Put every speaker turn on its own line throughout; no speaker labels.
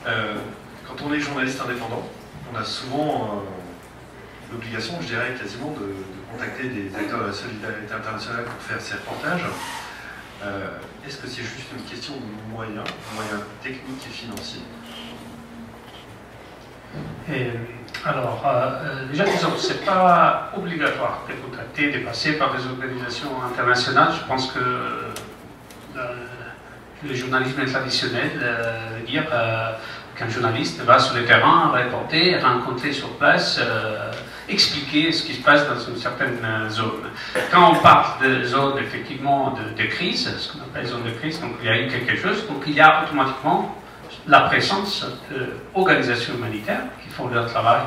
Quand on est journaliste indépendant, on a souvent l'obligation, je dirais quasiment, de contacter des acteurs de la solidarité internationale pour faire ces reportages. Est-ce que c'est juste une question de moyens techniques et financiers?
Déjà, disons, ce n'est pas obligatoire de contacter, de passer par des organisations internationales. Je pense que le journalisme traditionnel veut dire qu'un journaliste va sur le terrain, reporter, rencontrer sur place, expliquer ce qui se passe dans une certaine zone. Quand on parle de zone, effectivement, de crise, ce qu'on appelle zone de crise, donc il y a eu quelque chose, donc il y a automatiquement la présence d'organisations humanitaires qui font leur travail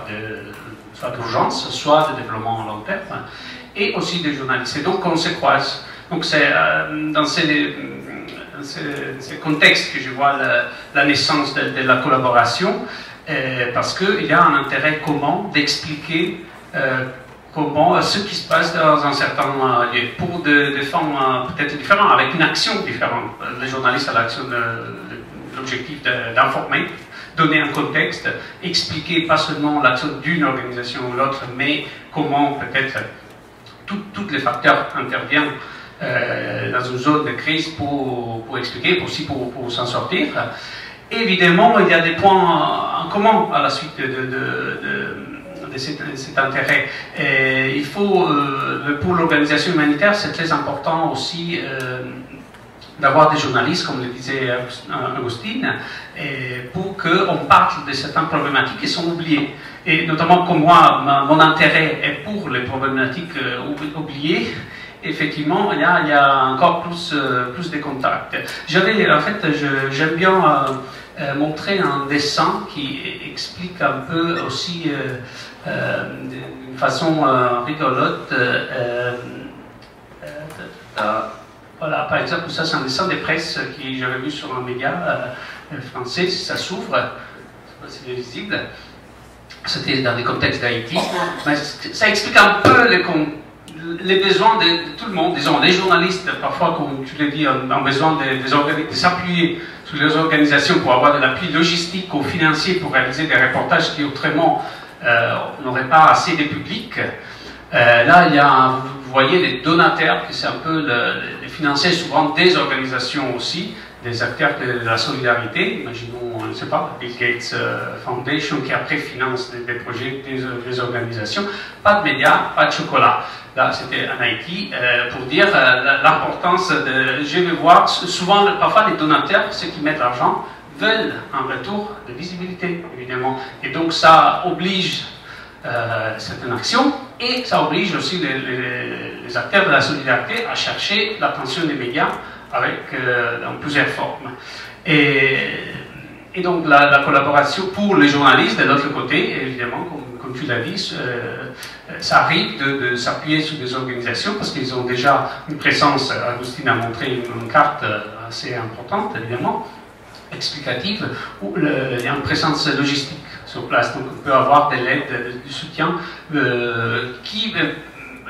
soit d'urgence, soit de développement à long terme, et aussi des journalistes. Et donc on se croise. Donc c'est dans ces contextes que je vois la naissance de la collaboration, parce qu'il y a un intérêt commun d'expliquer comment ce qui se passe dans un certain lieu, pour des formes peut-être différentes, avec une action différente. Les journalistes ont l'action l'objectif d'informer, donner un contexte, expliquer pas seulement l'action d'une organisation ou l'autre, mais comment peut-être tous les facteurs interviennent dans une zone de crise pour expliquer, aussi pour s'en sortir. Évidemment, il y a des points en commun à la suite de cet intérêt. Et il faut, pour l'organisation humanitaire, c'est très important aussi d'avoir des journalistes, comme le disait Agustine, pour qu'on parle de certaines problématiques qui sont oubliées. Et notamment comme moi, mon intérêt est pour les problématiques oubliées. Effectivement, il y a encore plus de contacts. En fait, j'aime bien montrer un dessin qui explique un peu aussi d'une façon rigolote. Voilà, par exemple, ça c'est un dessin de presse que j'avais vu sur un média français, ça s'ouvre, je ne sais pas si c'est visible, c'était dans le contexte d'Haïti, mais ça explique un peu les besoins de tout le monde, disons, les journalistes, parfois, comme tu l'as dit, ont besoin de s'appuyer sur les organisations pour avoir de l'appui logistique ou financier pour réaliser des reportages qui autrement n'auraient pas assez de public. Là, il y a, vous voyez, les donataires, qui c'est un peu les financiers, souvent des organisations aussi, des acteurs de la solidarité. Imaginons, je ne sais pas, Bill Gates Foundation, qui après finance des projets des organisations. Pas de médias, pas de chocolat. Là, c'était en Haïti, pour dire l'importance de... Je vais voir, souvent, parfois, les donataires, ceux qui mettent l'argent, veulent un retour de visibilité, évidemment. Et donc, ça oblige certaines actions, et ça oblige aussi les acteurs de la solidarité à chercher l'attention des médias dans plusieurs formes. Et donc la collaboration pour les journalistes, de l'autre côté, évidemment, comme tu l'as dit, ça arrive de s'appuyer sur des organisations parce qu'ils ont déjà une présence. Agustine a montré une carte assez importante, évidemment, explicative, où il y a une présence logistique sur place. Donc on peut avoir de l'aide, du soutien qui...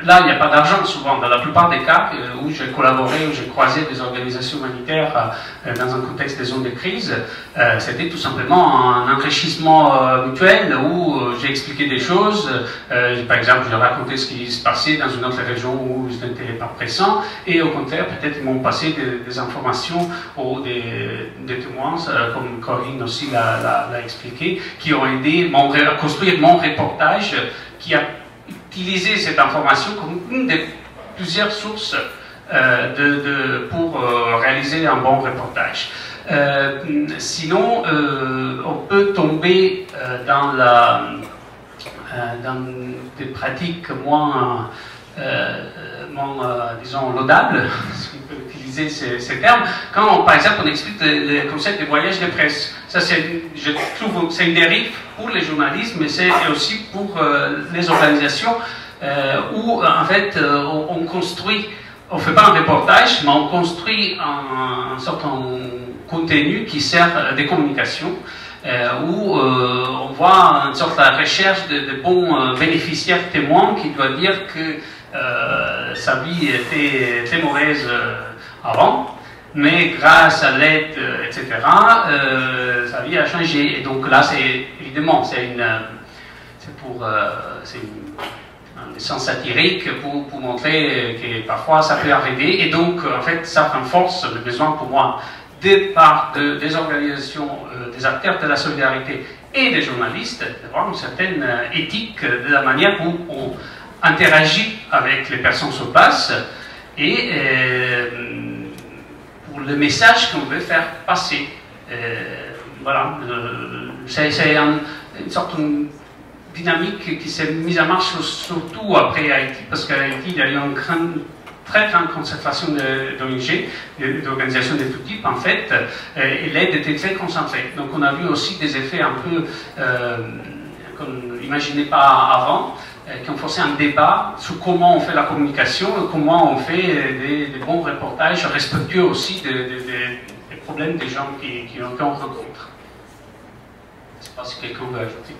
Là, il n'y a pas d'argent souvent. Dans la plupart des cas où j'ai collaboré, où j'ai croisé des organisations humanitaires dans un contexte de zone de crise, c'était tout simplement un enrichissement mutuel où j'ai expliqué des choses. Par exemple, j'ai raconté ce qui se passait dans une autre région où je n'étais pas présent. Et au contraire, peut-être ils m'ont passé des informations ou des témoins, comme Corinne aussi l'a expliqué, qui ont aidé à construire mon reportage qui a utiliser cette information comme une des plusieurs sources pour réaliser un bon reportage. Sinon, on peut tomber dans des pratiques moins disons, laudables, si on peut utiliser ces termes, quand, par exemple, on explique le concept de voyage de presse. Ça, je trouve que c'est une dérive pour les journalistes, mais c'est aussi pour les organisations où, en fait, on construit, on ne fait pas un reportage, mais on construit un certain contenu qui sert des communications, où on voit une sorte de recherche de bons bénéficiaires témoins qui doit dire que sa vie était très mauvaise avant, mais grâce à l'aide, etc., sa vie a changé. Et donc là, c'est évidemment, c'est une sens satirique pour montrer que parfois ça peut arriver. Et donc, en fait, ça renforce le besoin pour moi des organisations, des acteurs de la solidarité et des journalistes d'avoir une certaine éthique de la manière où on interagit avec les personnes sur place et pour le message qu'on veut faire passer. Voilà, c'est une sorte de dynamique qui s'est mise en marche surtout après Haïti, parce qu'à Haïti, il y a eu une très grande concentration d'ONG, d'organisations de tout type, en fait, et l'aide était très concentrée. Donc on a vu aussi des effets un peu qu'on n'imaginait pas avant, qui ont forcé un débat sur comment on fait la communication et comment on fait des bons reportages respectueux aussi des problèmes des gens qu'on rencontre. Je ne sais pas si quelqu'un veut ajouter.